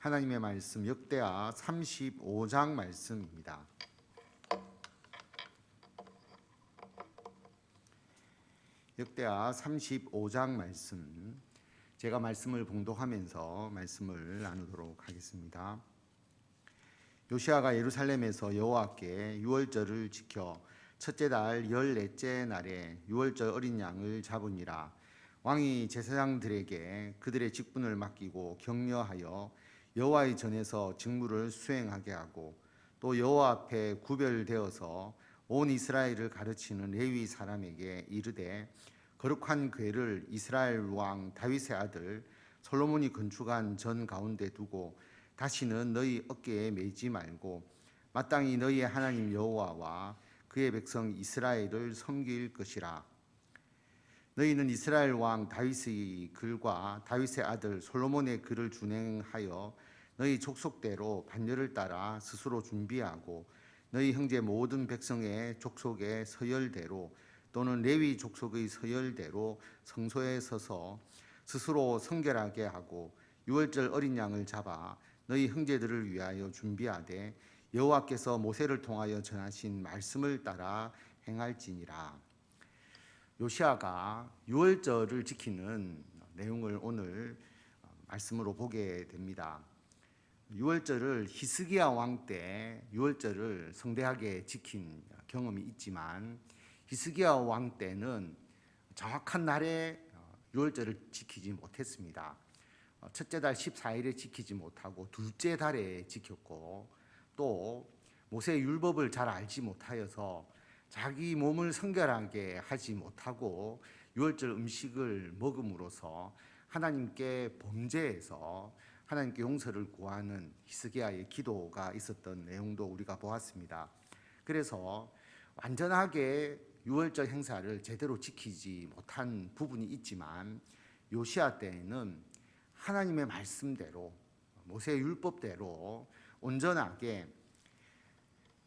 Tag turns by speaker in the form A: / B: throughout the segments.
A: 하나님의 말씀 역대하 35장 말씀입니다. 역대하 35장 말씀, 제가 말씀을 봉독하면서 말씀을 나누도록 하겠습니다. 요시아가 예루살렘에서 여호와께 유월절을 지켜 첫째 달 14째 날에 유월절 어린 양을 잡으니라. 왕이 제사장들에게 그들의 직분을 맡기고 격려하여 여호와의 전에서 직무를 수행하게 하고, 또 여호와 앞에 구별되어서 온 이스라엘을 가르치는 레위 사람에게 이르되, 거룩한 궤를 이스라엘 왕 다윗의 아들 솔로몬이 건축한 전 가운데 두고 다시는 너희 어깨에 메지 말고 마땅히 너희의 하나님 여호와와 그의 백성 이스라엘을 섬길 것이라. 너희는 이스라엘 왕 다윗의 글과 다윗의 아들 솔로몬의 글을 준행하여 너희 족속대로 반열을 따라 스스로 준비하고, 너희 형제 모든 백성의 족속의 서열대로 또는 레위 족속의 서열대로 성소에 서서 스스로 성결하게 하고, 유월절 어린 양을 잡아 너희 형제들을 위하여 준비하되 여호와께서 모세를 통하여 전하신 말씀을 따라 행할지니라. 요시아가 유월절을 지키는 내용을 오늘 말씀으로 보게 됩니다. 유월절을 히스기야 왕 때 유월절을 성대하게 지킨 경험이 있지만, 히스기야 왕 때는 정확한 날에 유월절을 지키지 못했습니다. 첫째 달 14일에 지키지 못하고 둘째 달에 지켰고, 또 모세의 율법을 잘 알지 못하여서 자기 몸을 성결하게 하지 못하고 유월절 음식을 먹음으로써 하나님께 범죄해서 하나님께 용서를 구하는 히스기야의 기도가 있었던 내용도 우리가 보았습니다. 그래서 완전하게 유월절 행사를 제대로 지키지 못한 부분이 있지만, 요시아 때에는 하나님의 말씀대로 모세의 율법대로 온전하게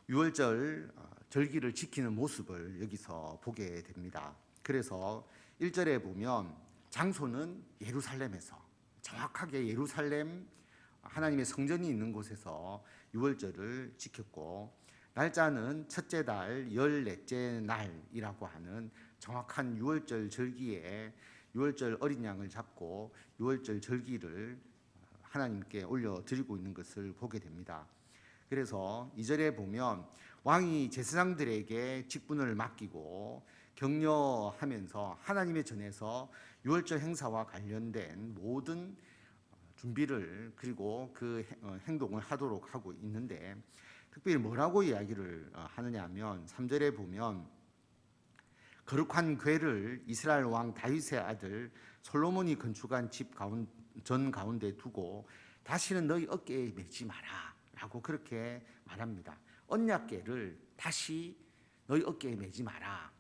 A: 유월절 절기를 지키는 모습을 여기서 보게 됩니다. 그래서 1절에 보면 장소는 예루살렘에서, 정확하게 예루살렘 하나님의 성전이 있는 곳에서 유월절을 지켰고, 날짜는 첫째 달 14째 날이라고 하는 정확한 유월절 절기에 유월절 어린 양을 잡고 유월절 절기를 하나님께 올려드리고 있는 것을 보게 됩니다. 그래서 2절에 보면 왕이 제사장들에게 직분을 맡기고 격려하면서 하나님의 전에서 유월절 행사와 관련된 모든 준비를 그리고 그 행동을 하도록 하고 있는데, 특별히 뭐라고 이야기를 하느냐 하면 3절에 보면 거룩한 궤를 이스라엘 왕 다윗의 아들 솔로몬이 건축한 집 전 가운데 두고 다시는 너희 어깨에 메지 마라 라고 그렇게 말합니다. 언약궤를 다시 너희 어깨에 메지 마라.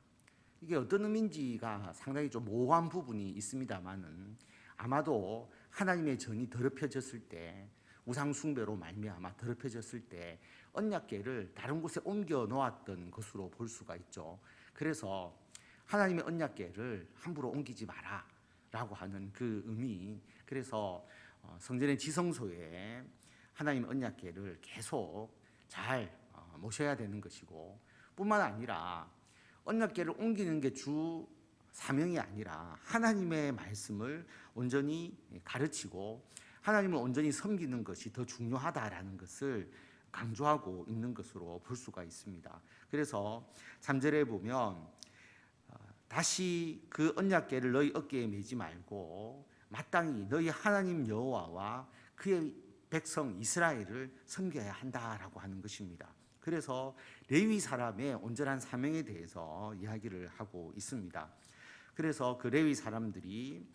A: 이게 어떤 의미인지가 상당히 좀 모호한 부분이 있습니다만은, 아마도 하나님의 전이 더럽혀졌을 때, 우상 숭배로 말미암아 더럽혀졌을 때 언약궤를 다른 곳에 옮겨 놓았던 것으로 볼 수가 있죠. 그래서 하나님의 언약궤를 함부로 옮기지 마라 라고 하는 그 의미, 그래서 성전의 지성소에 하나님의 언약궤를 계속 잘 모셔야 되는 것이고, 뿐만 아니라 언약궤를 옮기는 게 주 사명이 아니라 하나님의 말씀을 온전히 가르치고 하나님을 온전히 섬기는 것이 더 중요하다라는 것을 강조하고 있는 것으로 볼 수가 있습니다. 그래서 3절에 보면 다시 그 언약궤를 너희 어깨에 메지 말고 마땅히 너희 하나님 여호와와 그의 백성 이스라엘을 섬겨야 한다라고 하는 것입니다. 그래서 레위 사람의 온전한 사명에 대해서 이야기를 하고 있습니다. 그래서 그 레위 사람들이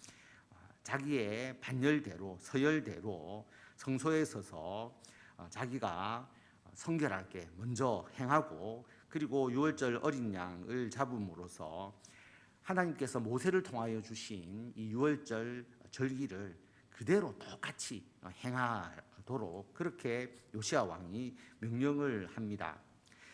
A: 자기의 반열대로 서열대로 성소에 서서 자기가 성결하게 먼저 행하고, 그리고 유월절 어린 양을 잡음으로써 하나님께서 모세를 통하여 주신 이 유월절 절기를 그대로 똑같이 행하도록 그렇게 요시아 왕이 명령을 합니다.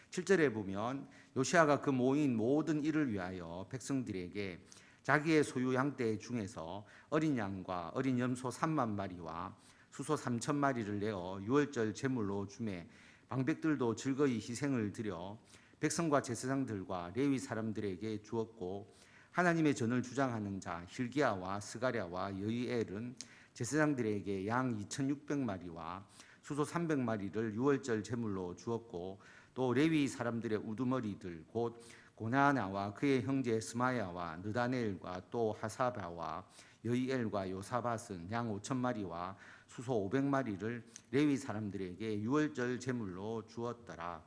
A: 7절에 보면 요시아가 그 모인 모든 일을 위하여 백성들에게 자기의 소유 양떼 중에서 어린 양과 어린 염소 3만 마리와 수소 3천 마리를 내어 유월절 제물로 주매 방백들도 즐거이 희생을 드려 백성과 제사장들과 레위 사람들에게 주었고 하나님의 전을 주장하는 자 hil기야와 스가랴와 여이엘은 제사장들에게 양 2,600마리와 수소 300마리를 유월절 제물로 주었고 또 레위 사람들의 우두머리들 곧 고나나와 그의 형제 스마야와 느다넬과 또 하사바와 여이엘과 요사밧은 양 5,000마리와 수소 500마리를 레위 사람들에게 유월절 제물로 주었더라.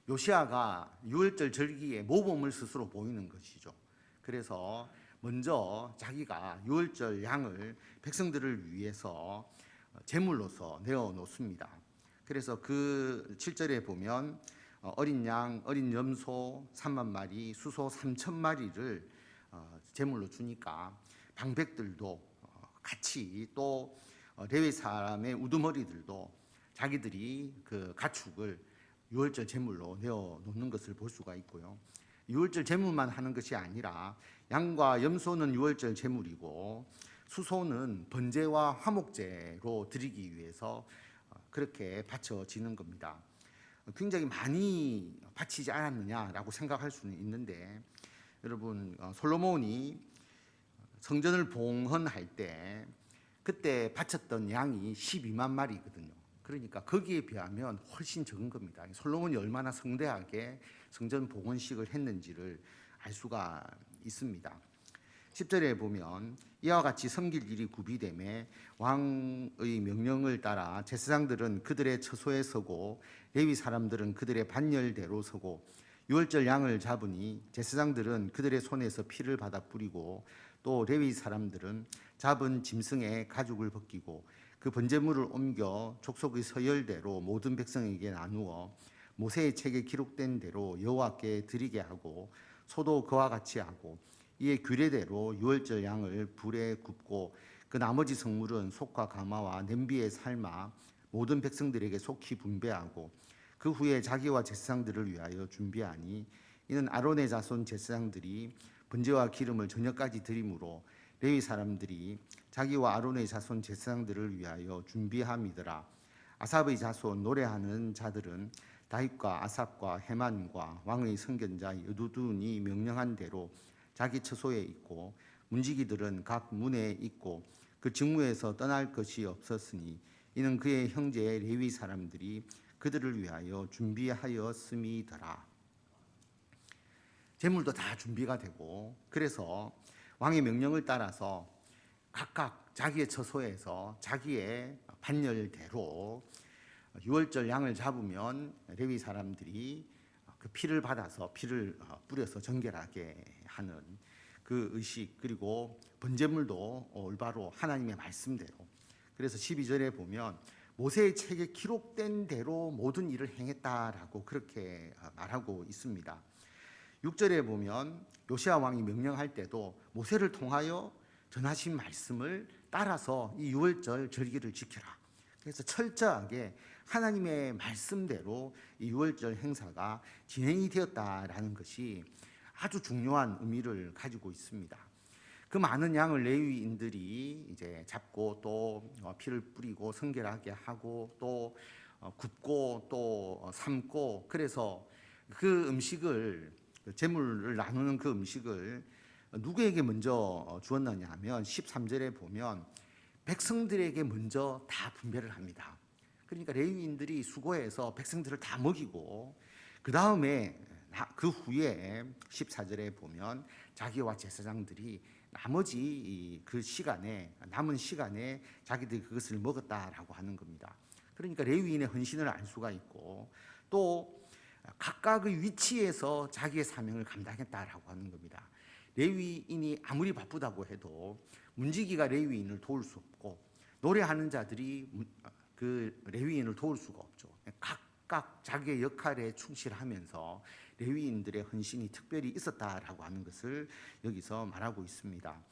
A: 요시아가 유월절 절기에 모범을 스스로 보이는 것이죠. 그래서 먼저 자기가 유월절 양을 백성들을 위해서 제물로서 내어 놓습니다. 그래서 그 7절에 보면 어린 양, 어린 염소 3만 마리, 수소 3천 마리를 제물로 주니까 방백들도 같이 또 레위 사람의 우두머리들도 자기들이 그 가축을 유월절 제물로 내어 놓는 것을 볼 수가 있고요. 유월절 제물만 하는 것이 아니라 양과 염소는 유월절 제물이고 수소는 번제와 화목제로 드리기 위해서 그렇게 바쳐지는 겁니다. 굉장히 많이 바치지 않았느냐라고 생각할 수는 있는데 여러분 솔로몬이 성전을 봉헌할 때 그때 바쳤던 양이 12만 마리거든요. 그러니까 거기에 비하면 훨씬 적은 겁니다. 솔로몬이 얼마나 성대하게 성전 봉헌식을 했는지를 알 수가 있습니다. 10절에 보면 이와 같이 섬길 일이 구비되매 왕의 명령을 따라 제사장들은 그들의 처소에 서고 레위 사람들은 그들의 반열대로 서고 유월절 양을 잡으니 제사장들은 그들의 손에서 피를 받아 뿌리고 또 레위 사람들은 잡은 짐승의 가죽을 벗기고 그 번제물을 옮겨 족속의 서열대로 모든 백성에게 나누어 모세의 책에 기록된 대로 여호와께 드리게 하고 소도 그와 같이 하고 이에 규례대로 유월절 양을 불에 굽고 그 나머지 성물은 속과 가마와 냄비에 삶아 모든 백성들에게 속히 분배하고 그 후에 자기와 제사장들을 위하여 준비하니 이는 아론의 자손 제사장들이 번제와 기름을 저녁까지 드림으로 레위 사람들이 자기와 아론의 자손 제사장들을 위하여 준비함이더라. 아삽의 자손 노래하는 자들은 다윗과 아삽과 헤만과 왕의 선견자 여두둔이 명령한 대로 자기 처소에 있고 문지기들은 각 문에 있고 그 직무에서 떠날 것이 없었으니 이는 그의 형제 레위 사람들이 그들을 위하여 준비하였음이더라. 제물도 다 준비가 되고 그래서 왕의 명령을 따라서 각각 자기의 처소에서 자기의 반열대로 유월절 양을 잡으면 레위 사람들이 그 피를 받아서 피를 뿌려서 정결하게 하는 그 의식 그리고 번제물도 올바로 하나님의 말씀대로 그래서 12절에 보면 모세의 책에 기록된 대로 모든 일을 행했다라고 그렇게 말하고 있습니다. 6절에 보면 요시아 왕이 명령할 때도 모세를 통하여 전하신 말씀을 따라서 이 유월절 절기를 지켜라. 그래서 철저하게 하나님의 말씀대로 이 유월절 행사가 진행이 되었다라는 것이 아주 중요한 의미를 가지고 있습니다. 그 많은 양을 레위인들이 이제 잡고 또 피를 뿌리고 성결하게 하고 또 굽고 또 삶고 그래서 그 음식을 제물을 나누는 그 음식을 누구에게 먼저 주었느냐 하면 13절에 보면 백성들에게 먼저 다 분배를 합니다. 그러니까 레위인들이 수고해서 백성들을 다 먹이고 그 다음에 그 후에 14절에 보면 자기와 제사장들이 나머지 그 시간에 남은 시간에 자기들이 그것을 먹었다라고 하는 겁니다. 그러니까 레위인의 헌신을 알 수가 있고 또 각각의 위치에서 자기의 사명을 감당했다라고 하는 겁니다. 레위인이 아무리 바쁘다고 해도 문지기가 레위인을 도울 수 없고 노래하는 자들이 그 레위인을 도울 수가 없죠. 각각 자기의 역할에 충실하면서 레위인들의 헌신이 특별히 있었다라고 하는 것을 여기서 말하고 있습니다.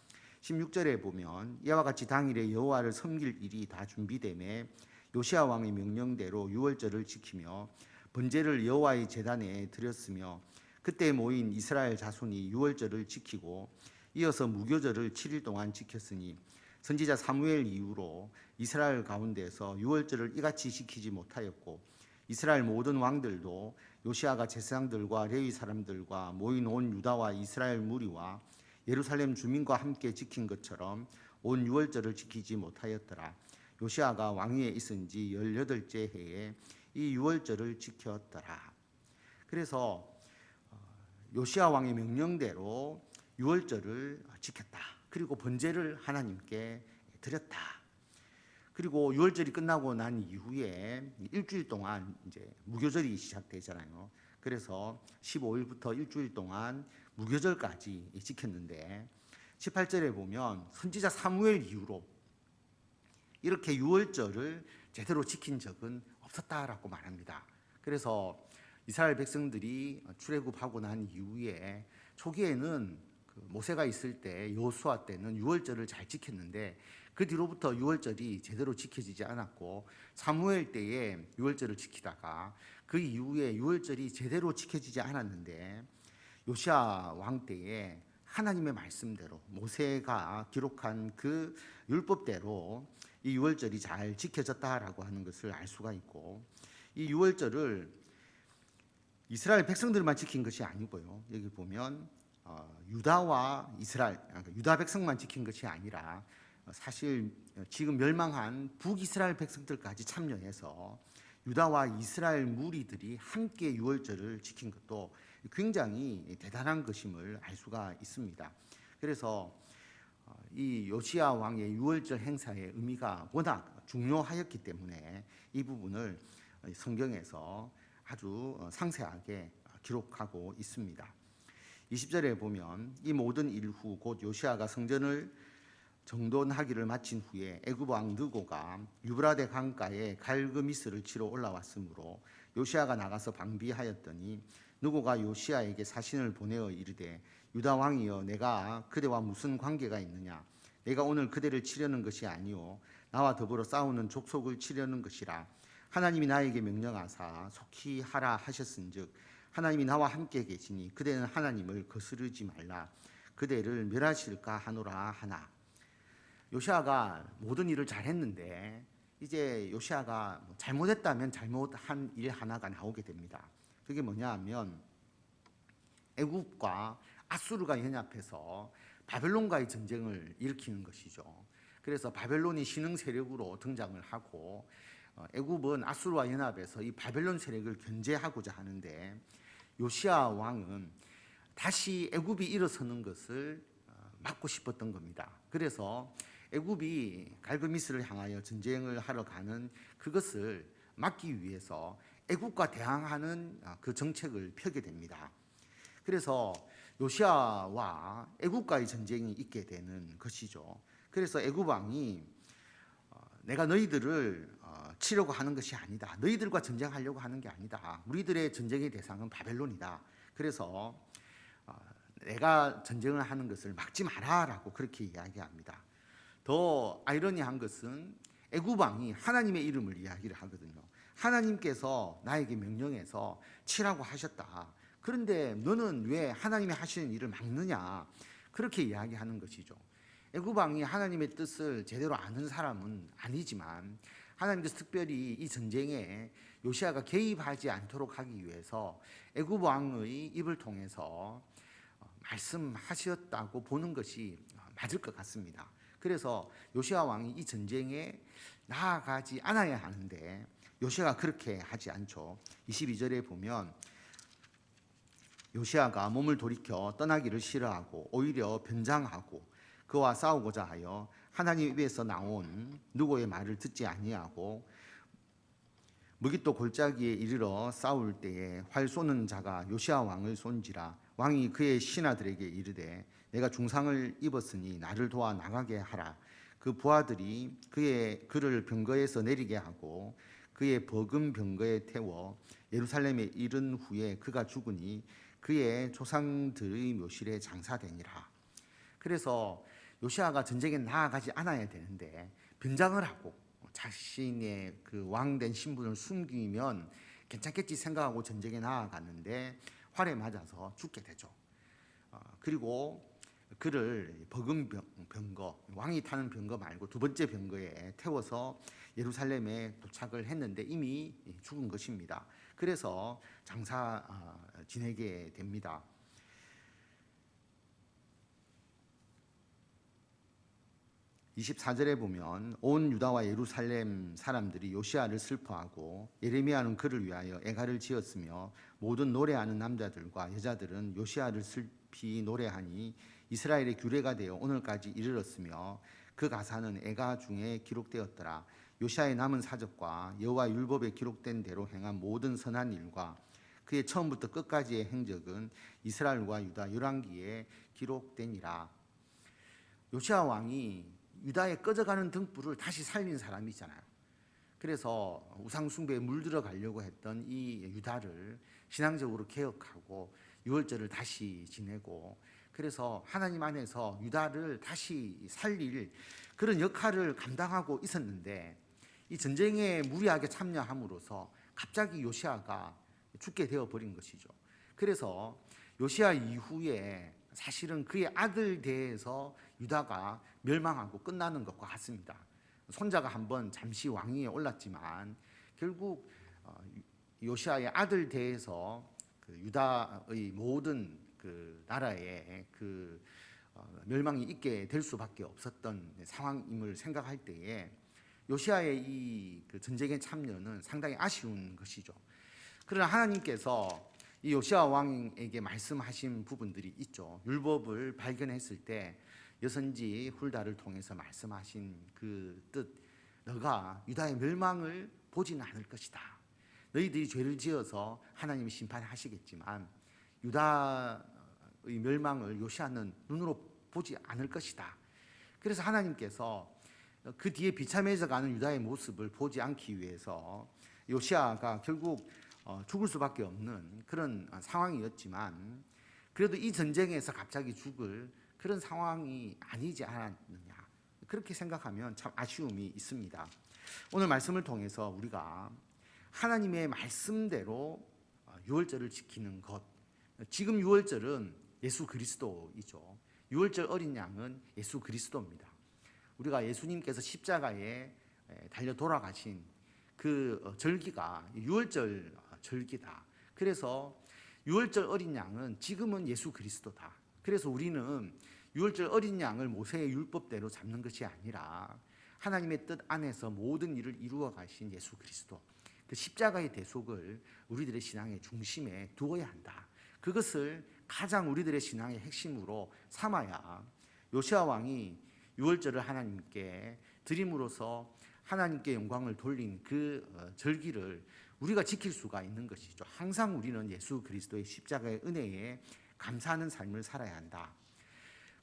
A: 16절에 보면 이와 같이 당일에 여호와를 섬길 일이 다 준비되매 요시아 왕의 명령대로 유월절을 지키며 번제를 여호와의 제단에 드렸으며 그때 모인 이스라엘 자손이 유월절을 지키고 이어서 무교절을 7일 동안 지켰으니 선지자 사무엘 이후로 이스라엘 가운데서 유월절을 이같이 지키지 못하였고 이스라엘 모든 왕들도 요시아가 제사장들과 레위 사람들과 모인 온 유다와 이스라엘 무리와 예루살렘 주민과 함께 지킨 것처럼 온 유월절을 지키지 못하였더라. 요시아가 왕위에 있은 지 18째 해에 이 유월절을 지켰더라. 그래서 요시아 왕의 명령대로 유월절을 지켰다. 그리고 번제를 하나님께 드렸다. 그리고 유월절이 끝나고 난 이후에 일주일 동안 이제 무교절이 시작되잖아요. 그래서 15일부터 일주일 동안 무교절까지 지켰는데 18절에 보면 선지자 사무엘 이후로 이렇게 유월절을 제대로 지킨 적은 없었다라고 말합니다. 그래서 이스라엘 백성들이 출애굽하고 난 이후에 초기에는 모세가 있을 때 여호수아 때는 유월절을 잘 지켰는데 그 뒤로부터 유월절이 제대로 지켜지지 않았고 사무엘 때에 유월절을 지키다가 그 이후에 유월절이 제대로 지켜지지 않았는데 요시아 왕 때에 하나님의 말씀대로 모세가 기록한 그 율법대로 이 유월절이 잘 지켜졌다라고 하는 것을 알 수가 있고 이 유월절을 이스라엘 백성들만 지킨 것이 아니고요. 여기 보면 유다와 이스라엘, 유다 백성만 지킨 것이 아니라 사실 지금 멸망한 북이스라엘 백성들까지 참여해서 유다와 이스라엘 무리들이 함께 유월절을 지킨 것도 굉장히 대단한 것임을 알 수가 있습니다. 그래서 이 요시야 왕의 유월절 행사의 의미가 워낙 중요하였기 때문에 이 부분을 성경에서 아주 상세하게 기록하고 있습니다. 20절에 보면 이 모든 일 후 곧 요시아가 성전을 정돈하기를 마친 후에 애굽 왕 느고가 유브라데 강가에 갈그미스를 치러 올라왔으므로 요시아가 나가서 방비하였더니 느고가 요시아에게 사신을 보내어 이르되 유다 왕이여 내가 그대와 무슨 관계가 있느냐 내가 오늘 그대를 치려는 것이 아니오 나와 더불어 싸우는 족속을 치려는 것이라 하나님이 나에게 명령하사 속히 하라 하셨은즉 하나님이 나와 함께 계시니 그대는 하나님을 거스르지 말라 그대를 멸하실까 하노라 하나. 요시아가 모든 일을 잘했는데 이제 요시아가 잘못했다면 잘못한 일 하나가 나오게 됩니다. 그게 뭐냐 하면 애굽과 아수르가 연합해서 바벨론과의 전쟁을 일으키는 것이죠. 그래서 바벨론이 신흥 세력으로 등장을 하고 애굽은 아수르와 연합해서 이 바벨론 세력을 견제하고자 하는데 요시아 왕은 다시 애굽이 일어서는 것을 막고 싶었던 겁니다. 그래서 애굽이 갈그미스를 향하여 전쟁을 하러 가는 그것을 막기 위해서 애굽과 대항하는 그 정책을 펴게 됩니다. 그래서 요시아와 애굽과의 전쟁이 있게 되는 것이죠. 그래서 애굽 왕이 내가 너희들을 치려고 하는 것이 아니다. 너희들과 전쟁하려고 하는 게 아니다. 우리들의 전쟁의 대상은 바벨론이다. 그래서 내가 전쟁을 하는 것을 막지 마라라고 그렇게 이야기합니다. 더 아이러니한 것은 애굽 왕이 하나님의 이름을 이야기를 하거든요. 하나님께서 나에게 명령해서 치라고 하셨다. 그런데 너는 왜 하나님이 하시는 일을 막느냐? 그렇게 이야기하는 것이죠. 애굽 왕이 하나님의 뜻을 제대로 아는 사람은 아니지만 하나님께서 특별히 이 전쟁에 요시아가 개입하지 않도록 하기 위해서 애굽 왕의 입을 통해서 말씀하셨다고 보는 것이 맞을 것 같습니다. 그래서 요시아 왕이 이 전쟁에 나아가지 않아야 하는데 요시아가 그렇게 하지 않죠. 22절에 보면 요시아가 몸을 돌이켜 떠나기를 싫어하고 오히려 변장하고 그와 싸우고자 하여 하나님 입에서 나온 누구의 말을 듣지 아니하고 무깃도 골짜기에 이르러 싸울 때에 활 쏘는 자가 요시아 왕을 쏜지라 왕이 그의 신하들에게 이르되 내가 중상을 입었으니 나를 도와 나가게 하라. 그 부하들이 그를 병거에서 내리게 하고 그의 버금 병거에 태워 예루살렘에 이른 후에 그가 죽으니 그의 조상들의 묘실에 장사되니라. 그래서 요시아가 전쟁에 나아가지 않아야 되는데 변장을 하고 자신의 그 왕된 신분을 숨기면 괜찮겠지 생각하고 전쟁에 나아갔는데 활에 맞아서 죽게 되죠. 그리고 그를 버금 병거, 왕이 타는 병거 말고 두 번째 병거에 태워서 예루살렘에 도착을 했는데 이미 죽은 것입니다. 그래서 장사 지내게 됩니다. 24절에 보면 온 유다와 예루살렘 사람들이 요시야를 슬퍼하고 예레미야는 그를 위하여 애가를 지었으며 모든 노래하는 남자들과 여자들은 요시야를 슬피 노래하니 이스라엘의 규례가 되어 오늘까지 이르렀으며 그 가사는 애가 중에 기록되었더라. 요시야의 남은 사적과 여호와 율법에 기록된 대로 행한 모든 선한 일과 그의 처음부터 끝까지의 행적은 이스라엘과 유다 열왕기에 기록되니라. 요시야 왕이 유다의 꺼져가는 등불을 다시 살린 사람이잖아요. 그래서 우상 숭배에 물들어 가려고 했던 이 유다를 신앙적으로 개혁하고 유월절을 다시 지내고, 그래서 하나님 안에서 유다를 다시 살릴 그런 역할을 감당하고 있었는데, 이 전쟁에 무리하게 참여함으로써 갑자기 요시야가 죽게 되어 버린 것이죠. 그래서 요시야 이후에 사실은 그의 아들 대에서 유다가 멸망하고 끝나는 것과 같습니다. 손자가 한번 잠시 왕위에 올랐지만 결국 요시야의 아들 대에서 그 유다의 모든 그 나라에 그 멸망이 있게 될 수밖에 없었던 상황임을 생각할 때에 요시야의 이 그 전쟁에 참여는 상당히 아쉬운 것이죠. 그러나 하나님께서 이 요시야 왕에게 말씀하신 부분들이 있죠. 율법을 발견했을 때 여선지 훌다를 통해서 말씀하신 그 뜻, 너가 유다의 멸망을 보지는 않을 것이다. 너희들이 죄를 지어서 하나님이 심판하시겠지만 유다의 멸망을 요시야는 눈으로 보지 않을 것이다. 그래서 하나님께서 그 뒤에 비참해져 가는 유다의 모습을 보지 않기 위해서 요시야가 결국 죽을 수밖에 없는 그런 상황이었지만, 그래도 이 전쟁에서 갑자기 죽을 그런 상황이 아니지 않았느냐, 그렇게 생각하면 참 아쉬움이 있습니다. 오늘 말씀을 통해서 우리가 하나님의 말씀대로 유월절을 지키는 것, 지금 유월절은 예수 그리스도이죠. 유월절 어린 양은 예수 그리스도입니다. 우리가 예수님께서 십자가에 달려 돌아가신 그 절기가 유월절 절기다. 그래서 유월절 어린 양은 지금은 예수 그리스도다. 그래서 우리는 유월절 어린 양을 모세의 율법대로 잡는 것이 아니라 하나님의 뜻 안에서 모든 일을 이루어 가신 예수 그리스도, 그 십자가의 대속을 우리들의 신앙의 중심에 두어야 한다. 그것을 가장 우리들의 신앙의 핵심으로 삼아야 요시야 왕이 유월절을 하나님께 드림으로써 하나님께 영광을 돌린 그 절기를 우리가 지킬 수가 있는 것이죠. 항상 우리는 예수 그리스도의 십자가의 은혜에 감사하는 삶을 살아야 한다.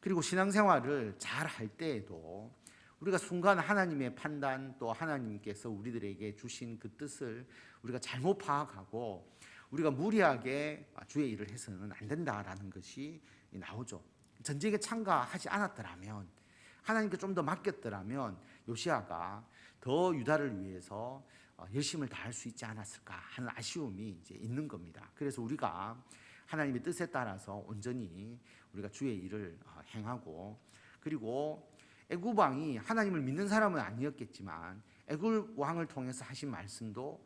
A: 그리고 신앙생활을 잘 할 때에도 우리가 순간 하나님의 판단, 또 하나님께서 우리들에게 주신 그 뜻을 우리가 잘못 파악하고 우리가 무리하게 주의 일을 해서는 안 된다라는 것이 나오죠. 전쟁에 참가하지 않았더라면, 하나님께 좀 더 맡겼더라면 요시야가 더 유다를 위해서 열심을 다할 수 있지 않았을까 하는 아쉬움이 이제 있는 겁니다. 그래서 우리가 하나님의 뜻에 따라서 온전히 우리가 주의 일을 행하고, 그리고 애굽 왕이 하나님을 믿는 사람은 아니었겠지만 애굽 왕을 통해서 하신 말씀도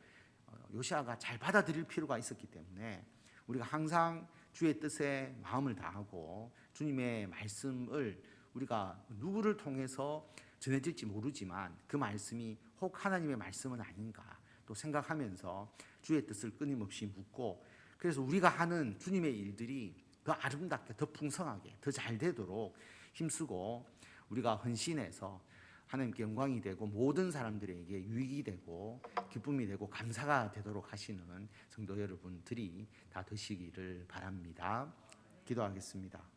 A: 요시야가 잘 받아들일 필요가 있었기 때문에 우리가 항상 주의 뜻에 마음을 다하고 주님의 말씀을 우리가 누구를 통해서 전해질지 모르지만 그 말씀이 혹 하나님의 말씀은 아닌가 또 생각하면서 주의 뜻을 끊임없이 묻고, 그래서 우리가 하는 주님의 일들이 더 아름답게, 더 풍성하게, 더 잘 되도록 힘쓰고 우리가 헌신해서 하나님께 영광이 되고 모든 사람들에게 유익이 되고 기쁨이 되고 감사가 되도록 하시는 성도 여러분들이 다 되시기를 바랍니다. 기도하겠습니다.